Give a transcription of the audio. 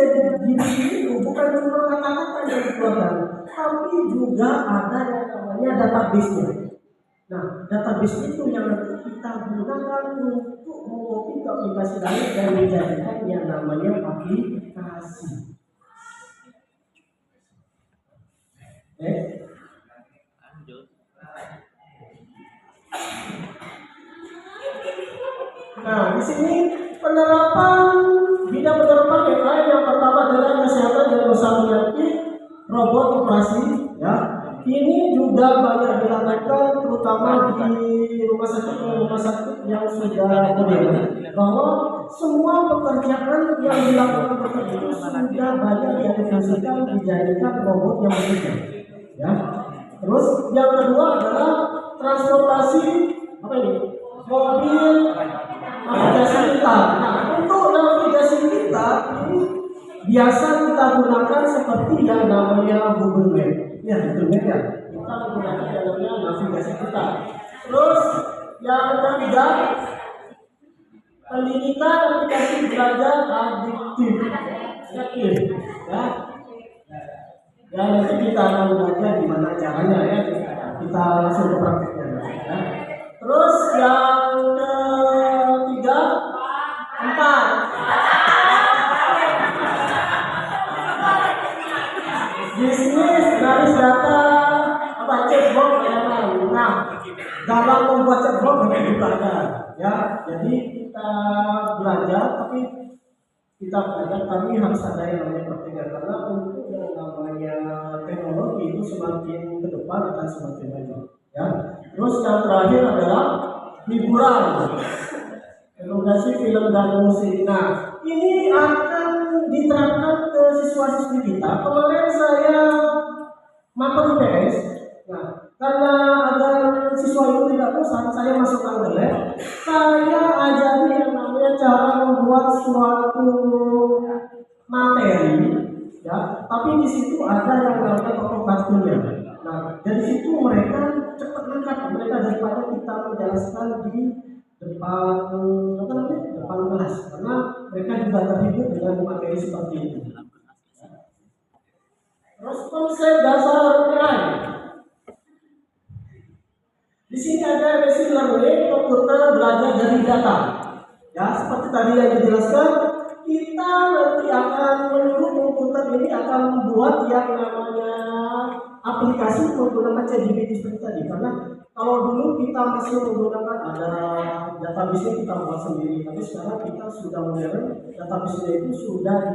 jadi gini itu bukan cuma kata-kata yang dikeluarkan, tapi juga ada yang namanya database-nya. Nah, database itu yang nanti kita gunakan untuk mengopi ke aplikasi lain dan menjadikan yang namanya aplikasi. Nah, di sini penerapan bidang penerapan yang lain yang pertama adalah kesehatan dan usaha penyakit robot operasi. Ya, ini juga banyak dilakukan terutama di rumah sakit yang sudah modern, bahwa semua pekerjaan yang dilakukan dokter itu sudah banyak didefinisikan dijadikan robot yang bekerja. Ya, terus yang kedua adalah transportasi apa ini? Mobil navigasi kita. Nah, untuk navigasi kita ini biasa kita gunakan seperti yang namanya Google Map. Ya, Google Map ya. Kita menggunakan yang namanya navigasi kita. Terus yang ketiga, pendidikan aplikasi belajar adiktif. Ya. Ya, nanti kita akan belajar gimana caranya ya. Kita langsung ke prakteknya. Ya. Terus yang ketiga, empat, bisnis dari data apa chatbot layanan. Nah, dalam membuat chatbot itu ada ya. Jadi kita belajar, tapi kami harus ada yang namanya prakteknya, karena untuk yang namanya teknologi itu semakin ke depan akan semakin maju. Ya. Terus yang terakhir adalah hiburan, edukasi film dan musik. Nah, ini akan diterapkan ke siswa-siswi kita. Kemarin saya magang IPS. Nah, karena agar siswa itu tidak bosan, saya masukkan ke lab. Saya ajari yang namanya cara membuat suatu materi, ya. Tapi di situ ada yang namanya tokoh kartunnya. Nah, dari situ mereka cepat nangkap, mereka daripada kita menjelaskan di depan kelas, karena mereka juga terhibur dengan materi seperti itu. Terus konsep dasar AI. Di sini ada machine learning, komputer belajar dari data. Ya, seperti tadi yang dijelaskan, kita nanti akan menyuruh komputer ini akan membuat yang namanya aplikasi menggunakan ChatGPT seperti tadi. Karena kalau dulu kita masih menggunakan ada database kita buat sendiri, tapi sekarang kita sudah modern, database itu sudah